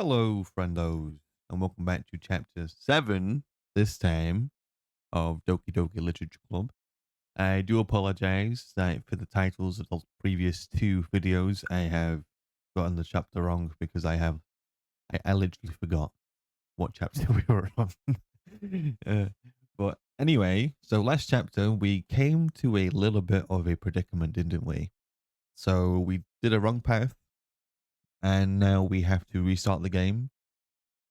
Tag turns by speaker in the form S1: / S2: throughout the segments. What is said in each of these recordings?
S1: Hello, friendos, and welcome back to chapter 7, this time, of Doki Doki Literature Club. I do apologize that for the titles of the previous two videos, I have gotten the chapter wrong because I literally forgot what chapter we were on. uh, but anyway, so last chapter, we came to a little bit of a predicament, didn't we? So we did a wrong path, and now we have to restart the game.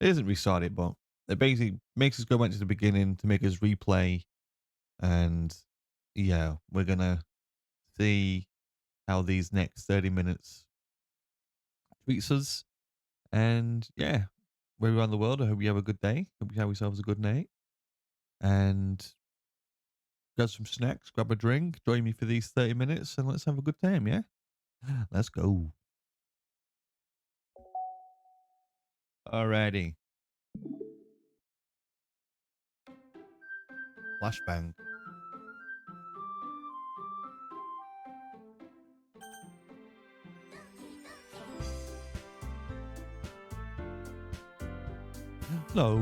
S1: It isn't restart it, but it basically makes us go back to the beginning to make us replay. And yeah, we're gonna see how these next 30 minutes treats us. And yeah, where we are in the world, I hope you have a good day. Hope you have yourselves a good night. And grab some snacks, grab a drink, join me for these 30 minutes, and let's have a good time, yeah? Let's go. Alrighty. Flashbang. No.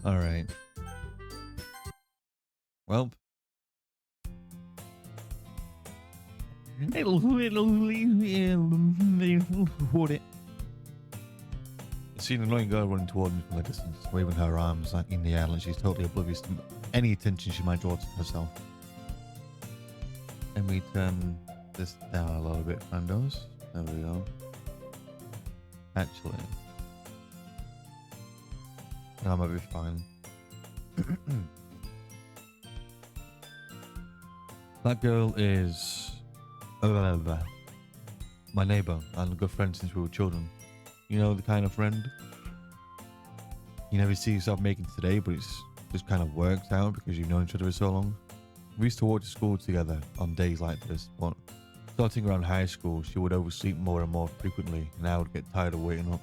S1: Alright. Well, it. I see an annoying girl running toward me from a distance, waving her arms like in the air like she's totally oblivious to any attention she might draw to herself. And we turn this down a little bit, friendos. There we go. Actually, I might be fine. That girl is my neighbor and a good friend since we were children. You know, the kind of friend you never see yourself making today, but it's just kind of worked out because you've known each other for so long. We used to walk to school together on days like this, but starting around high school, she would oversleep more and more frequently, and I would get tired of waiting up.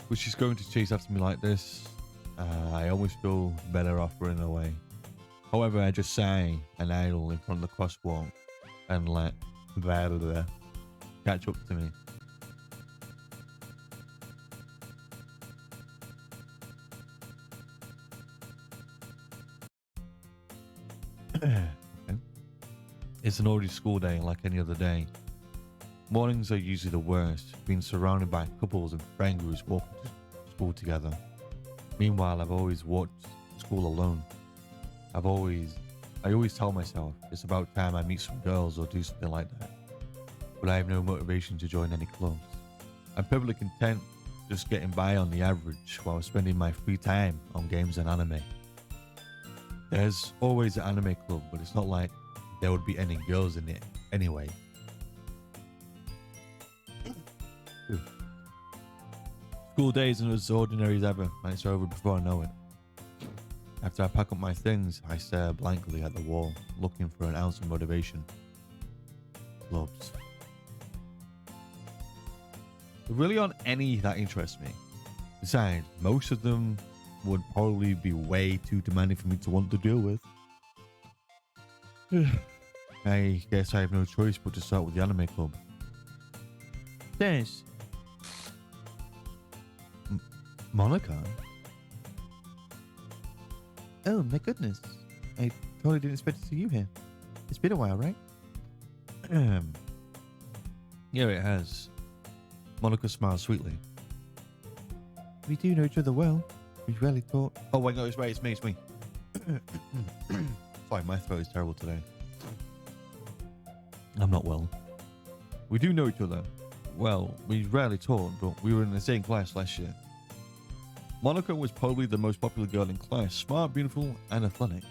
S1: But she's going to chase after me like this. I always feel better off running away. However, I just sigh and idle in front of the crosswalk and let blah catch up to me. Okay. It's an ordinary school day like any other day. Mornings are usually the worst, being surrounded by couples and friend groups walking to school together. Meanwhile, I've always walked to school alone. I always tell myself it's about time I meet some girls or do something like that. But I have no motivation to join any clubs. I'm perfectly content just getting by on the average while spending my free time on games and anime. There's always an anime club, but it's not like there would be any girls in it anyway. School day isn't as ordinary as ever, and it's over before I know it. After I pack up my things, I stare blankly at the wall, looking for an ounce of motivation. Clubs. There really aren't any that interest me. Besides, most of them would probably be way too demanding for me to want to deal with. I guess I have no choice but to start with the anime club. There's Monica? Oh my goodness. I totally didn't expect to see you here. It's been a while, right? Yeah, it has. Monica smiles sweetly. We do know each other well. We rarely talk. Oh wait, no, it's me. Sorry, my throat is terrible today. I'm not well. We do know each other. Well, we rarely talk, but we were in the same class last year. Monica was probably the most popular girl in class, smart, beautiful, and athletic.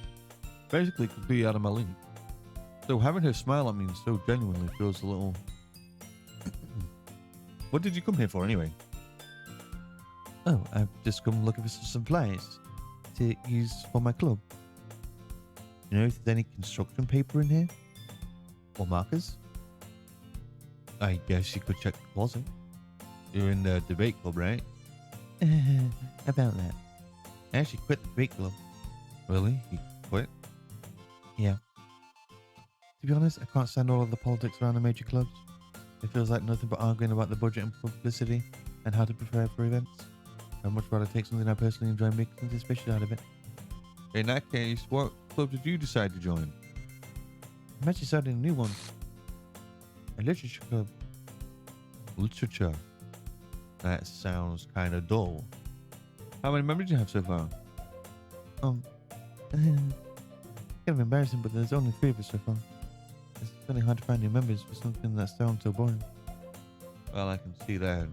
S1: Basically completely out of my league. So having her smile at me so genuinely feels a little... What did you come here for anyway? Oh, I've just come looking for some supplies to use for my club. You know if there's any construction paper in here? Or markers? I guess you could check the closet. You're in the debate club, right? About that. I actually quit the debate club. Really? You quit? Yeah. To be honest, I can't stand all of the politics around the major clubs. It feels like nothing but arguing about the budget and publicity and how to prepare for events. I'd much rather take something I personally enjoy and make something special out of it. In that case, what club did you decide to join? I'm actually starting a new one. A literature club. Literature? That sounds kind of dull. How many members do you have so far? Kind of embarrassing, but there's only 3 of us so far. It's really hard to find new members for something that sounds so boring. Well, I can see that.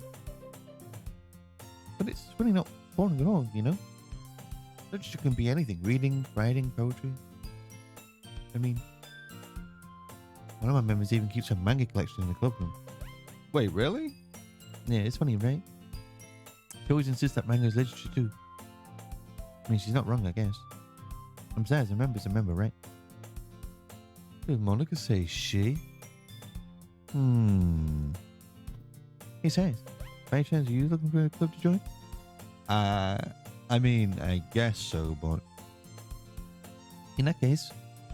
S1: But it's really not boring at all, you know? Literature can be anything. Reading, writing, poetry. I mean, one of my members even keeps a manga collection in the club room. Wait, really? Yeah, it's funny, right? She always insists that manga is literature too. I mean, she's not wrong, I guess. Besides, a member's a member, right? Did Monica say she? Hey, Scyce, by any chance, are you looking for a club to join? I mean, I guess so, but... In that case,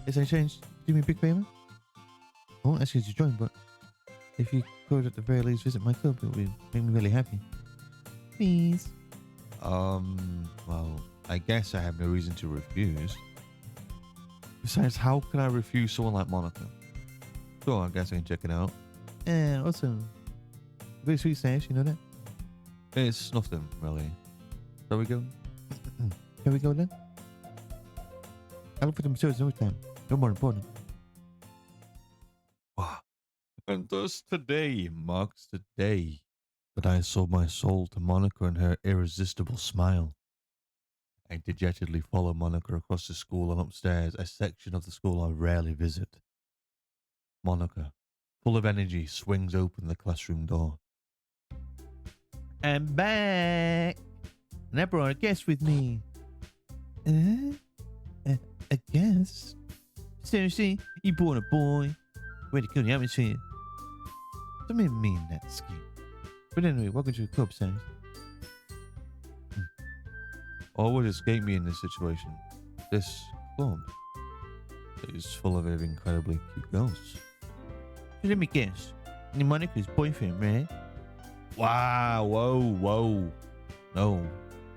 S1: is there any chance do me a big favor? I won't ask you to join, but if you could at the very least visit my club, it would make me really happy. Please. Well, I guess I have no reason to refuse. Besides, how can I refuse someone like Monica? So I guess I can check it out. Also, very sweet Scyce, you know that? It's nothing, really. Shall we go? Shall we go then? I'll look for the materials another time. No more important. Wow. And thus today marks the day that I sold my soul to Monica and her irresistible smile. I dejectedly follow Monica across the school and upstairs, a section of the school I rarely visit. Monica, full of energy, swings open the classroom door. I'm back! And I brought a guest with me. A guest? Seriously? You brought a boy? Way to kill the atmosphere. Don't even mean that scheme. But anyway, welcome to the club, Scyce. All would escape me in this situation. This club is full of incredibly cute girls. So let me guess. You're Monica's boyfriend, right? Wow, whoa. No,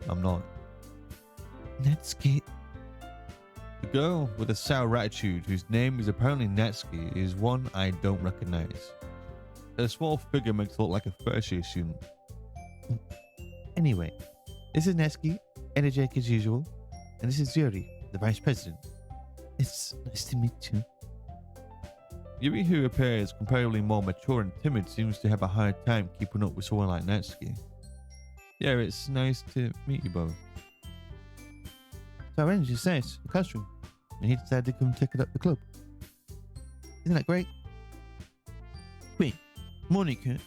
S1: I'm not. Natsuki. The girl with a sour attitude, whose name is apparently Natsuki, is one I don't recognize. Her small figure makes her look like a first year student. Anyway, this is Natsuki, energetic as usual, and this is Yuri, the vice president. It's nice to meet you. Yuri, who appears comparatively more mature and timid, seems to have a hard time keeping up with someone like Natsuki. Yeah, it's nice to meet you both. So I arranged Scyce, the classroom, and he decided to come check it up the club. Isn't that great? Wait, Monica,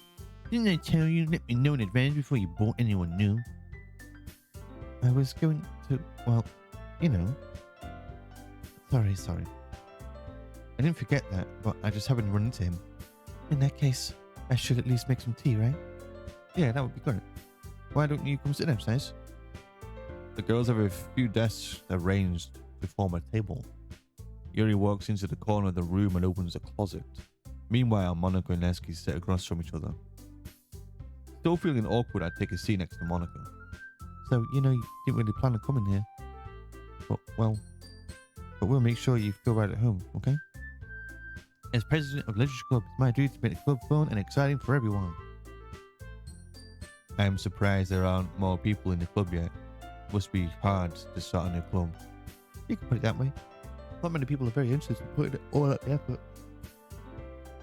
S1: didn't I tell you let me know in advance before you bought anyone new? I was going to, well, you know. Sorry. I didn't forget that, but I just happened to run into him. In that case, I should at least make some tea, right? Yeah, that would be great. Why don't you come sit down, Scyce? The girls have a few desks arranged to form a table. Yuri walks into the corner of the room and opens a closet. Meanwhile, Monica and Natsuki sit across from each other. Still feeling awkward, I take a seat next to Monica. So, you know, you didn't really plan on coming here. But we'll make sure you feel right at home, okay? As president of Literature Club, it's my duty to make the club fun and exciting for everyone. I am surprised there aren't more people in the club yet. Must be hard to start a new club. You can put it that way. Not many people are very interested in putting all out the effort.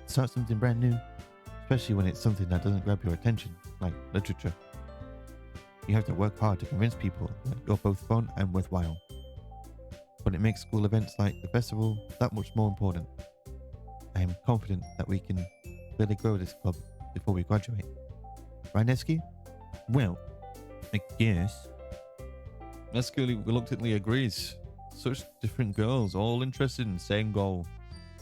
S1: Start something brand new, especially when it's something that doesn't grab your attention, like literature. You have to work hard to convince people that you're both fun and worthwhile. But it makes school events like the festival that much more important. I am confident that we can really grow this club before we graduate. Right, Natsuki? Well, I guess. Natsuki reluctantly agrees. Such different girls, all interested in the same goal.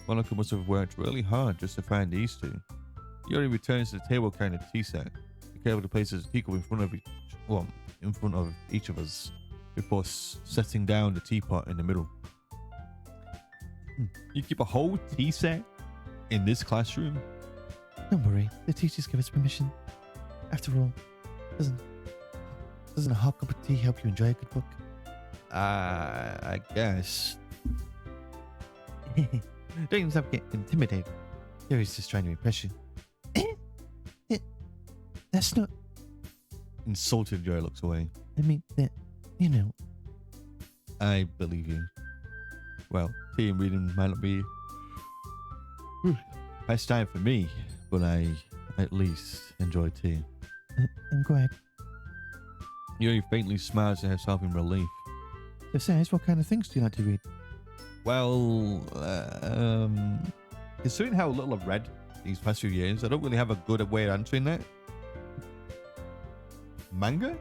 S1: Monica must have worked really hard just to find these two. Yuri returns to the table carrying a tea set. He carefully places a teacup in front of each of us. before setting down the teapot in the middle. You keep a whole tea set in this classroom?
S2: Don't worry, the teachers give us permission. After all, doesn't a hot cup of tea help you enjoy a good book?
S1: I guess.
S2: Don't even stop getting intimidated. Gary's just trying to impress you. That's not...
S1: Insulted Joy looks away.
S2: I mean, that, you know...
S1: I believe you. Well, tea and reading might not be best time for me, but I at least enjoy tea.
S2: I'm glad.
S1: Yuri faintly smiles to herself in relief.
S2: So, Scyce, what kind of things do you like to read?
S1: Well, considering how little I've read these past few years, I don't really have a good way of answering that. Manga?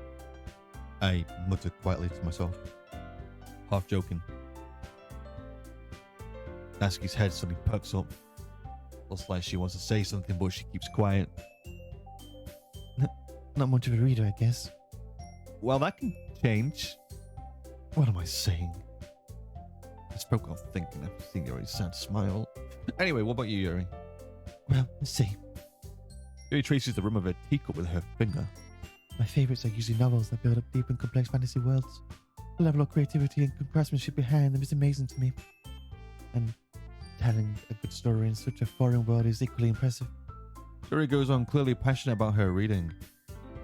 S1: I muttered quietly to myself, half joking. Natsuki's head suddenly perks up. Looks like she wants to say something, but she keeps quiet.
S2: Not much of a reader, I guess.
S1: Well, that can change. What am I saying? I spoke off thinking after seeing Yuri's sad smile. Anyway, what about you, Yuri?
S2: Well, let's see.
S1: Yuri traces the rim of her teacup with her finger.
S2: My favorites are usually novels that build up deep and complex fantasy worlds. The level of creativity and craftsmanship behind them is amazing to me. And telling a good story in such a foreign world is equally impressive.
S1: Yuri goes on, clearly passionate about her reading.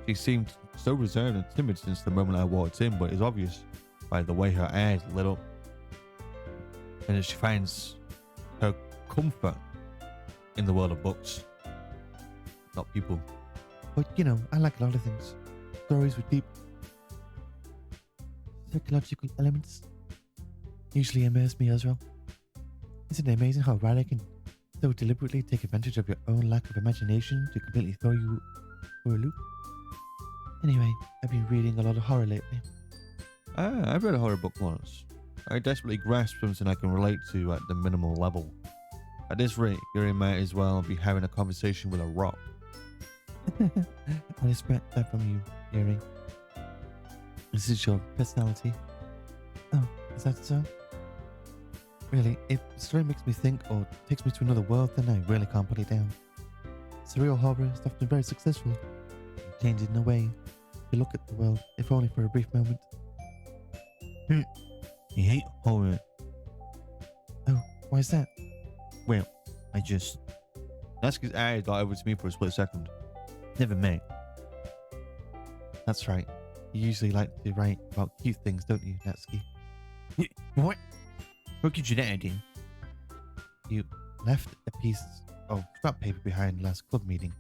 S1: She seemed so reserved and timid since the moment I walked in, but it's obvious by the way her eyes lit up. And that she finds her comfort in the world of books, not people.
S2: But, you know, I like a lot of things. Stories with deep psychological elements usually immerse me as well. Isn't it amazing how writer can so deliberately take advantage of your own lack of imagination to completely throw you for a loop? Anyway, I've been reading a lot of horror lately.
S1: I've read a horror book once. I desperately grasp something I can relate to at the minimal level. At this rate, Yuri might as well be having a conversation with a rock.
S2: I expect that from you, Yuri. This is your personality. Oh, is that so? Really, if the story makes me think or takes me to another world, then I really can't put it down. Surreal horror is often very successful. It changes in a way you look at the world, if only for a brief moment.
S1: You hate horror.
S2: Oh, why is that?
S1: Well, I just... Natsuki's eyes got over to me for a split second. Never met.
S2: That's right. You usually like to write about cute things, don't you, Natsuki?
S1: What? What gives you that idea?
S2: You left a piece of scrap paper behind last club meeting.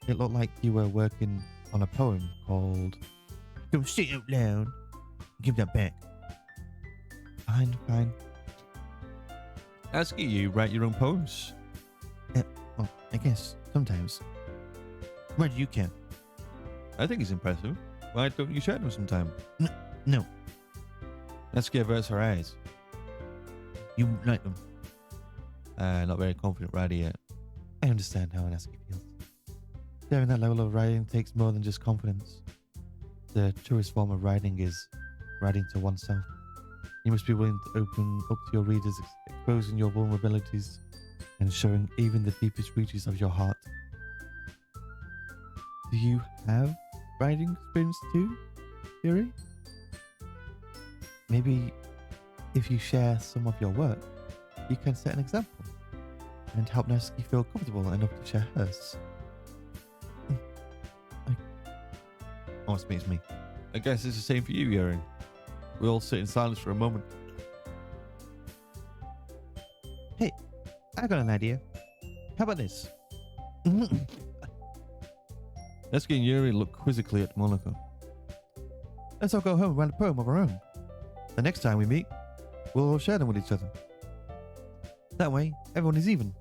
S2: It looked like you were working on a poem called...
S1: Don't say it out loud. Give that back.
S2: Fine.
S1: Natsuki, you write your own poems?
S2: Well, I guess, sometimes.
S1: Where do you can? I think it's impressive. Why don't you share them sometime?
S2: No.
S1: Natsuki averts her eyes. You like them? Not very confident writer yet.
S2: I understand how Natsuki feels. Sharing that level of writing takes more than just confidence. The truest form of writing is writing to oneself. You must be willing to open up to your readers, exposing your vulnerabilities and showing even the deepest reaches of your heart. Do you have writing experience too, Yuri? Maybe if you share some of your work, you can set an example and help Natsuki feel comfortable enough to share hers.
S1: Oh, it's me. I guess it's the same for you, Yuri. We all sit in silence for a moment.
S2: Hey, I got an idea. How about this?
S1: Natsuki and Yuri look quizzically at Monica.
S2: Let's all go home and write a poem of our own. The next time we meet, we'll all share them with each other. That way, everyone is even.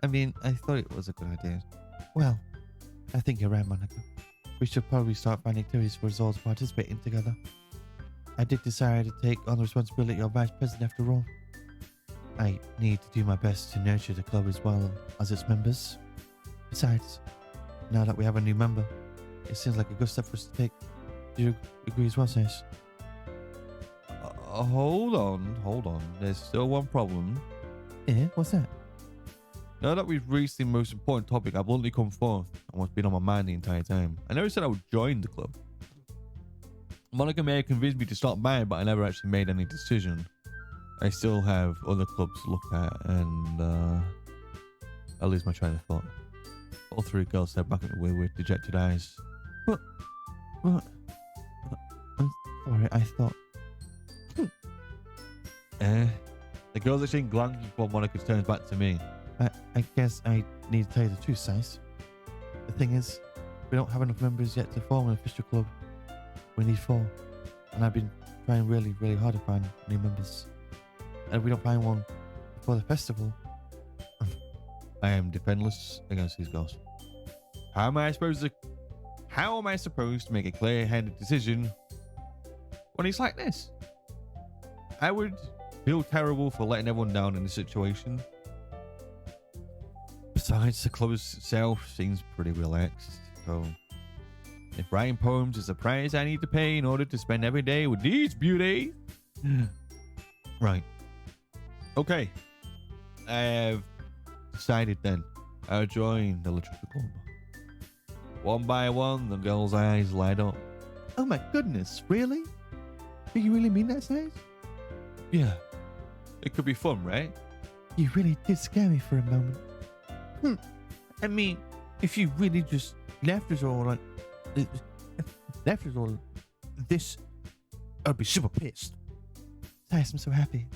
S1: I mean, I thought it was a good idea.
S2: Well, I think you're right, Monica. We should probably start finding activities for us all to participate in together. I did decide to take on the responsibility of vice president after all. I need to do my best to nurture the club as well as its members. Besides, now that we have a new member, it seems like a good step for us to take. Do you agree as well, Scyce?
S1: Hold on. There's still one problem.
S2: Yeah, what's that?
S1: Now that we've reached the most important topic, I've only come forth and what's been on my mind the entire time. I never said I would join the club. Monica may have convinced me to stop by, but I never actually made any decision. I still have other clubs to look at, and I lose my train of thought. All three girls step back at me with dejected eyes.
S2: What? I'm sorry, I thought.
S1: The girls exchange glances before Monica turns back to me.
S2: I guess I need to tell you the truth, Scyce. The thing is, we don't have enough members yet to form an official club. We need 4. And I've been trying really, really hard to find new members. And if we don't find one before the festival...
S1: I am defenseless against these girls. How am I supposed to make a clear-headed decision when it's like this? I would feel terrible for letting everyone down in this situation. Besides, the club itself seems pretty relaxed, so if writing poems is the price I need to pay in order to spend every day with these beauty... Right. Okay. I have decided then. I'll join the Literature Club. One by one, the girl's eyes light up.
S2: Oh my goodness, really? Do you really mean that, Scyce?
S1: Yeah. It could be fun, right?
S2: You really did scare me for a moment. I mean, if you really just left us all this, I'd be super pissed. Scyce, I'm so happy.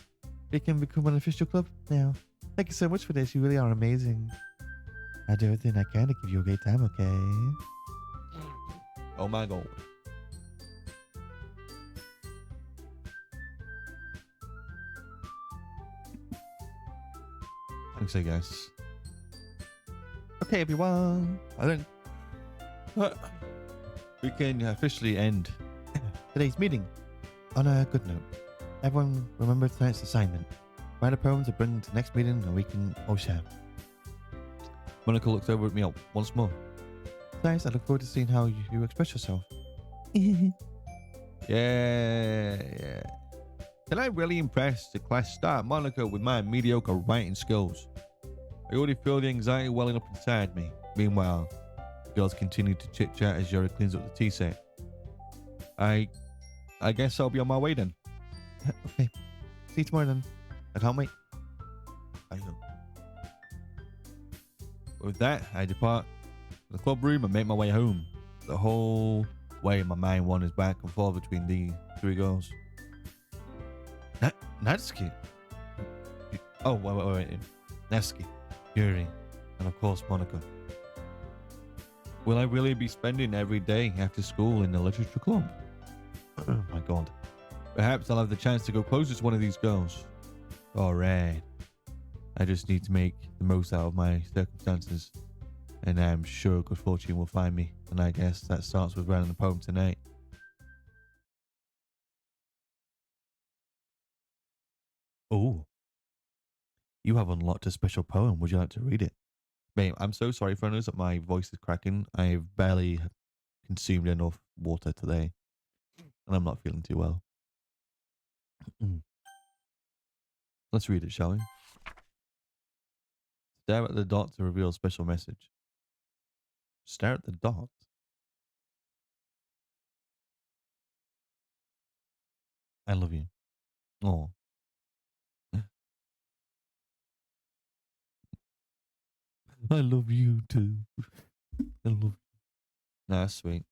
S2: We can become an official club now. Thank you so much for this. You really are amazing. I'll do everything I can to give you a great time, okay?
S1: Oh my god. Thanks, I guess.
S2: Okay, everyone.
S1: I think we can officially end
S2: Today's meeting. On a good note, everyone remember tonight's assignment. Write a poem to bring to the next meeting and we can all share.
S1: Monica looks over at me once more.
S2: Nice, I look forward to seeing how you express yourself.
S1: Yeah. Can I really impress the class star Monica with my mediocre writing skills? I already feel the anxiety welling up inside me. Meanwhile, the girls continue to chit-chat as Yuri cleans up the tea set. I guess I'll be on my way then.
S2: Okay. See you tomorrow then. I can't wait.
S1: I know. With that, I depart the club room and make my way home. The whole way my mind wanders back and forth between the 3 girls. Natsuki. Oh, wait. Natsuki, Yuri, and of course Monica. Will I really be spending every day after school in the literature club? Oh my god. Perhaps I'll have the chance to go closer to one of these girls. Alright. I just need to make the most out of my circumstances. And I'm sure good fortune will find me. And I guess that starts with writing the poem tonight. Oh. You have unlocked a special poem. Would you like to read it? Babe, I'm so sorry for that my voice is cracking. I've barely consumed enough water today. And I'm not feeling too well. Let's read it, shall we? Stare at the dot to reveal a special message. Stare at the dot? I love you. Oh. I love you too. I love you. Nah, that's sweet.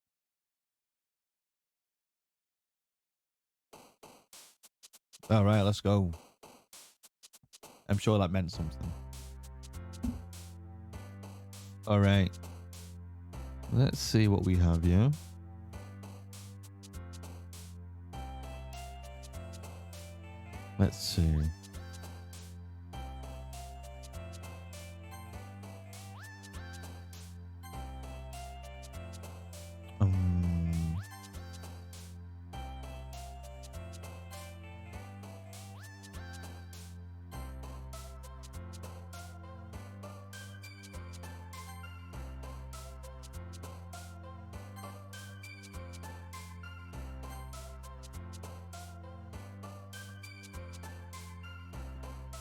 S1: All right, let's go. I'm sure that meant something. All right. Let's see what we have here. Let's see. Um,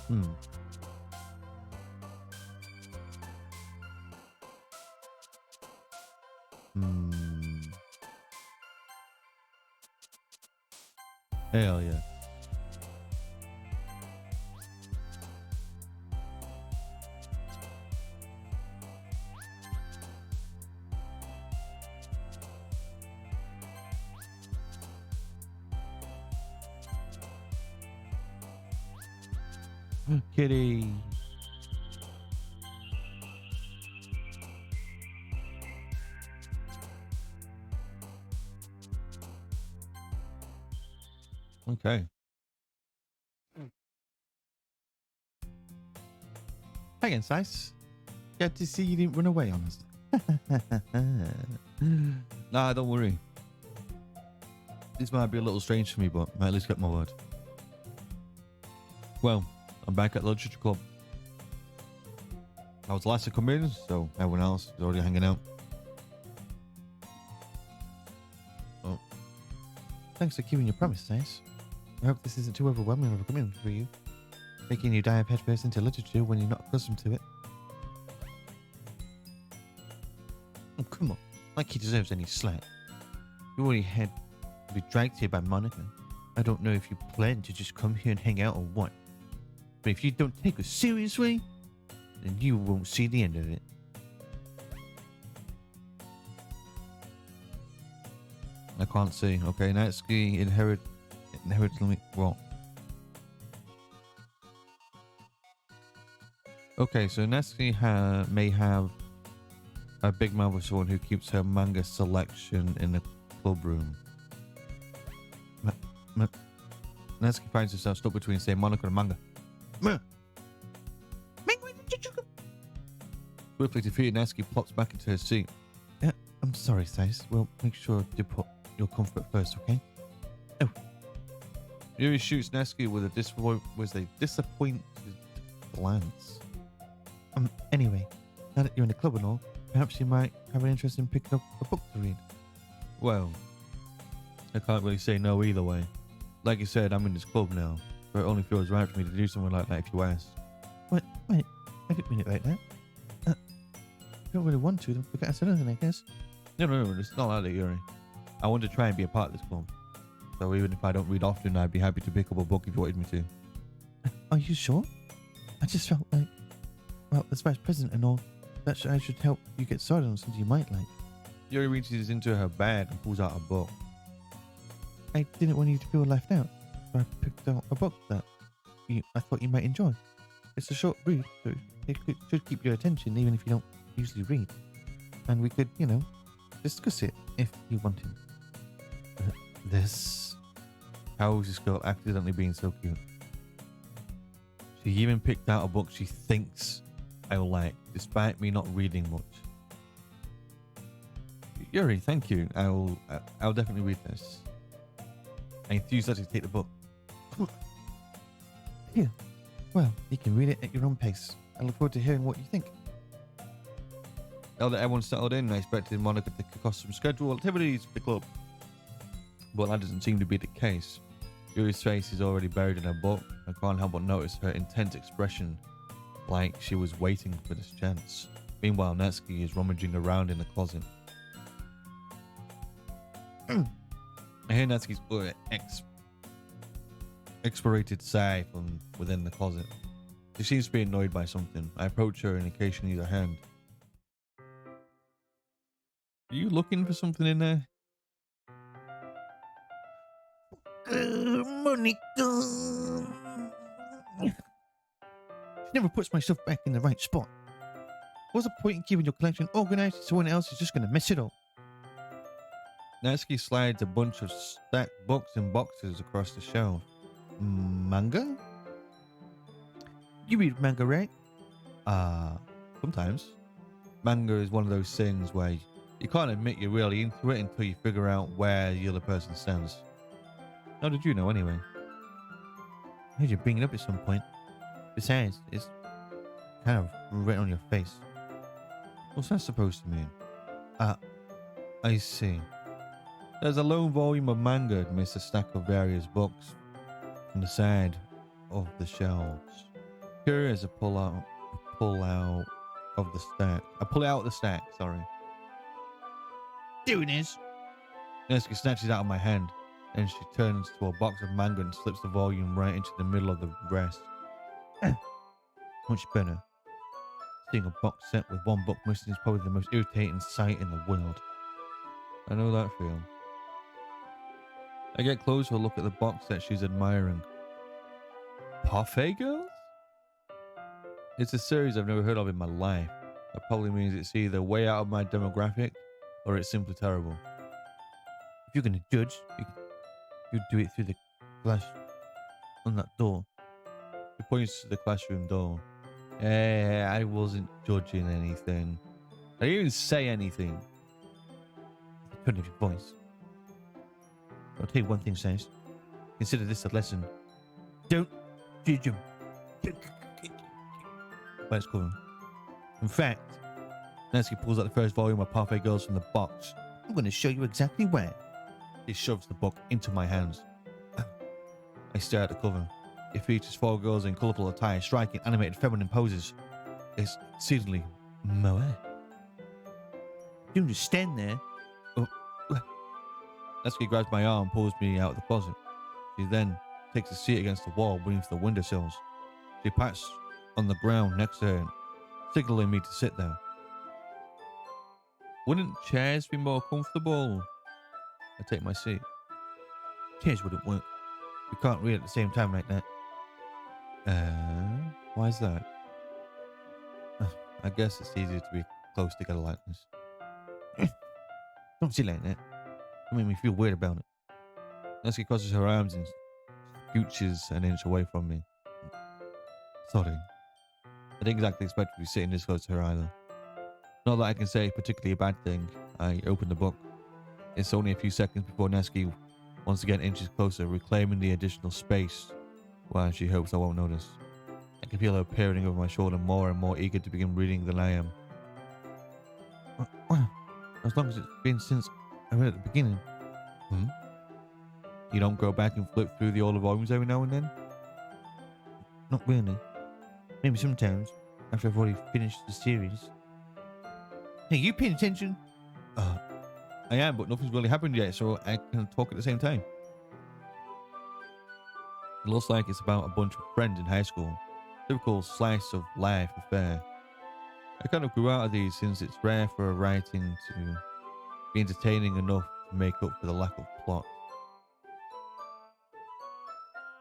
S2: Hmm. Hmm. Hell yeah. Kitty. Okay. Hey again, Scyce. Good to see you didn't run away on us. Nah, don't worry. This might be a little strange for me, but I at least get my word. Well, I'm back at the Literature Club. I was the last to come in, so everyone else is already hanging out. Oh. Thanks for keeping your promise, Scyce. I hope this isn't too overwhelming of a commitment for you. Making you dive headfirst into literature when you're not accustomed to it. Oh, come on. Like he deserves any slack. You already had to be dragged here by Monica. I don't know if you plan to just come here and hang out or what. But if you don't take us seriously, then you won't see the end of it. I can't see. Okay, Natsuki inherit what? Okay, so Natsuki may have a big mouth of someone who keeps her manga selection in the club room. Natsuki finds herself stuck between, say, Monica and manga. Swiftly defeated, Natsuki plops back into her seat. Yeah, I'm sorry, Scyce. We'll make sure to put your comfort first, okay? Oh. Yuri shoots Natsuki with a disappointed glance. Anyway, now that you're in the club and all, perhaps you might have an interest in picking up a book to read. Well, I can't really say no either way. Like you said, I'm in this club now, but it only feels right for me to do something like that if you ask. Wait, I didn't mean it like that. I don't really want to, then forget I said anything, I guess. No, it's not like that, Yuri. I want to try and be a part of this club. So even if I don't read often, I'd be happy to pick up a book if you wanted me to. Are you sure? I just felt like, well, as vice president and all, that I should help you get started on something you might like. Yuri reaches into her bag and pulls out a book. I didn't want you to feel left out, so I picked out a book that I thought you might enjoy. It's a short read, so it should keep your attention even if you don't usually read. And we could, discuss it if you wanted. This? How is this girl accidentally being so cute? She even picked out a book she thinks I will like, despite me not reading much. Yuri, thank you. I'll definitely read this. I enthusiastically take the book. Here. Well, you can read it at your own pace. I look forward to hearing what you think. Now that everyone's settled in, I expected Monica to kick off some scheduled activities for the club. But that doesn't seem to be the case. Yuri's face is already buried in her book. I can't help but notice her intense expression, like she was waiting for this chance. Meanwhile, Natsuki is rummaging around in the closet. I hear Natsuki's expirated sigh from within the closet. She seems to be annoyed by something. I approach her and occasionally use a hand. Are you looking for something in there? Monica. She never puts my stuff back in the right spot. What's the point in keeping your collection organized if someone else is just going to mess it up? Natsuki slides a bunch of stacked books and boxes across the shelf. Manga? You read manga, right? Sometimes. Manga is one of those things where you can't admit you're really into it until you figure out where the other person stands. How did you know anyway? I heard you bring it up at some point. Besides, it's kind of written on your face. What's that supposed to mean? I see. There's a lone volume of manga amidst a stack of various books on the side of the shelves.
S1: Curious, I pull out of the stack. I pull it out of the stack, sorry.
S2: Doing this.
S1: Neski snatches it out of my hand, and she turns to a box of manga and slips the volume right into the middle of the rest.
S2: Much better. Seeing a box set with one book missing is probably the most irritating sight in the world.
S1: I know that feel. I get close to a look at the box set she's admiring. Parfait Girls? It's a series I've never heard of in my life. That probably means it's either way out of my demographic or it's simply terrible.
S2: If you're going to judge, you do it through the glass on that door.
S1: She points to the classroom door. I wasn't judging anything. I didn't even say anything.
S2: The tone of your voice. I'll tell you one thing, Scyce. Consider this a lesson. Don't judge him. Let's go. In fact,
S1: Nancy pulls out the first volume of Parfait Girls from the box.
S2: I'm going to show you exactly where.
S1: He shoves the book into my hands. I stare at the cover. It features 4 girls in colourful attire striking animated feminine poses. It's exceedingly moe.
S2: You don't just stand there.
S1: Natsuki grabs my arm and pulls me out of the closet. She then takes a seat against the wall beneath the windowsills. She pats on the ground next to her, signaling me to sit there. Wouldn't chairs be more comfortable? I take my seat.
S2: Chairs wouldn't work. We can't read at the same time like that.
S1: Why is that? I guess it's easier to be close together like this.
S2: Don't sit like that. Don't make me feel weird about it.
S1: Natsuki crosses her arms and scooches an inch away from me. Sorry. I didn't exactly expect to be sitting this close to her either. Not that I can say particularly a bad thing. I open the book. It's only a few seconds before Natsuki once again inches closer, reclaiming the additional space while she hopes I won't notice. I can feel her peering over my shoulder, more and more eager to begin reading than I am.
S2: Well, as long as it's been since I read at the beginning.
S1: You don't go back and flip through the older volumes every now and then?
S2: Not really. Maybe sometimes, after I've already finished the series. Hey, you paying attention?
S1: I am, but nothing's really happened yet, so I can talk at the same time. It looks like it's about a bunch of friends in high school. Typical slice of life affair. I kind of grew out of these since it's rare for a writing to be entertaining enough to make up for the lack of plot.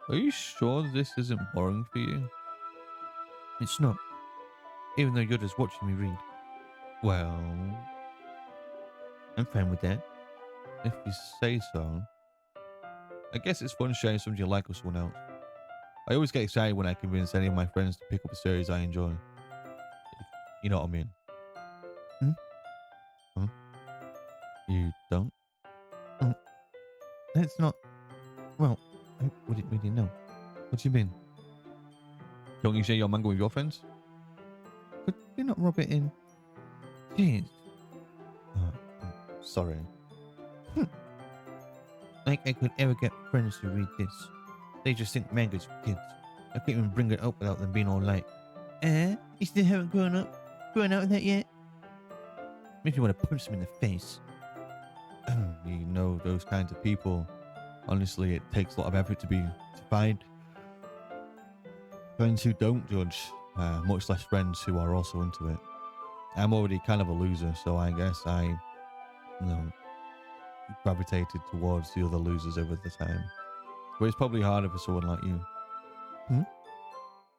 S1: Are you sure this isn't boring for you?
S2: It's not. Even though you're just watching me read.
S1: Well,
S2: I'm fine with that.
S1: if you say so. I guess it's fun sharing something you like with someone else. I always get excited when I convince any of my friends to pick up a series I enjoy. You know what I mean? Huh? You don't?
S2: That's not... Well, I wouldn't really know.
S1: What do you mean? Don't you share your manga with your friends?
S2: Could you not rub it in? Jeez.
S1: Sorry.
S2: Like I could ever get friends to read this. They just think manga's for kids. I can't even bring it up without them being all like, you still haven't grown out of that yet? Makes me want to punch them in the face.
S1: You know, those kinds of people, honestly, it takes a lot of effort to find friends who don't judge, much less friends who are also into it. I'm already kind of a loser, so I guess I, gravitated towards the other losers over the time. But it's probably harder for someone like you.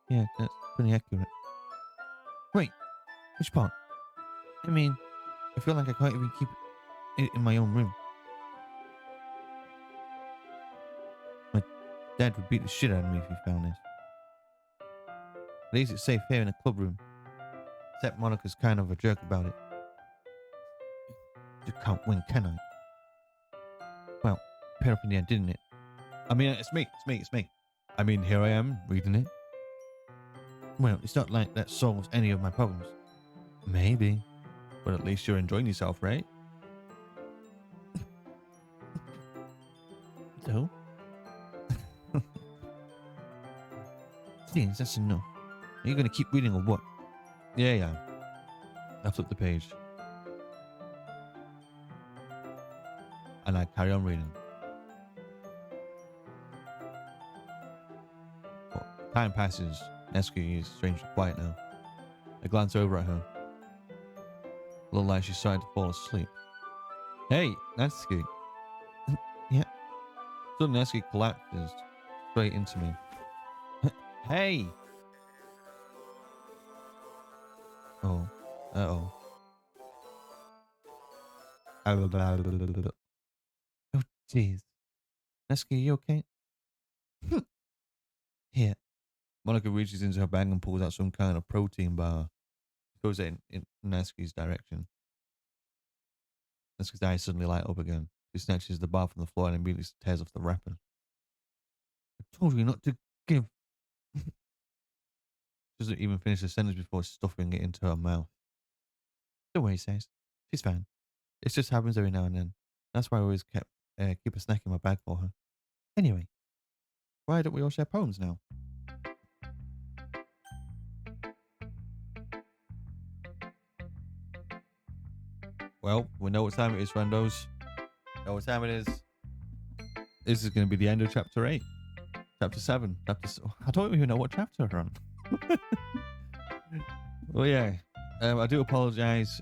S2: Yeah, that's pretty accurate. Wait, which part? I mean, I feel like I can't even keep it in my own room. My dad would beat the shit out of me if he found this. At least it's safe here in a club room. Except Monica's kind of a jerk about it. You can't win, can I? Well, paid off in the end, didn't it?
S1: I mean, it's me. I mean, here I am, reading it.
S2: Well, it's not like that solves any of my problems.
S1: Maybe. But at least you're enjoying yourself, right?
S2: So? Please, that's enough. Are you going to keep reading or what?
S1: Yeah. I flip the page. And I carry on reading. Well, time passes. Nesky is strangely quiet now. I glance over at her. It looked like she's starting to fall asleep. Hey, Nesky.
S2: Yeah.
S1: Suddenly Nesky collapses straight into me. Hey! Oh. Uh-oh.
S2: Oh, jeez. Nesky, you okay? Here.
S1: Monica reaches into her bag and pulls out some kind of protein bar. She throws it in Nesky's direction. Nesky's eyes suddenly light up again. She snatches the bar from the floor and immediately tears off the wrapper.
S2: I told you not to give.
S1: She doesn't even finish the sentence before stuffing it into her mouth.
S2: Don't worry, Scyce. She's fine. It just happens every now and then. That's why I always keep a snack in my bag for her. Anyway, why don't we all share poems now?
S1: Well, we know what time it is, friendos. Know what time it is. This is going to be the end of chapter 8. Chapter 7. I don't even know what chapter we're on. Well, yeah. I do apologize.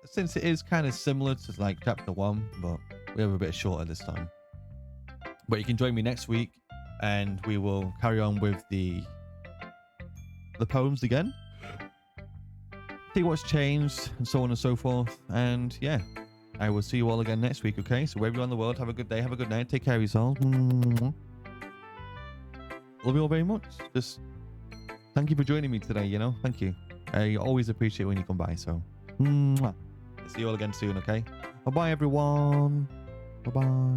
S1: Since it is kind of similar to like chapter 1, but we have a bit shorter this time. But you can join me next week and we will carry on with the poems again. See what's changed and so on and so forth. And yeah, I will see you all again next week, okay? So wherever you are in the world, have a good day, have a good night, take care of yourselves. Love you all very much. Just thank you for joining me today, you know? Thank you. I always appreciate when you come by, so see you all again soon, okay? Bye-bye, everyone. Bye-bye.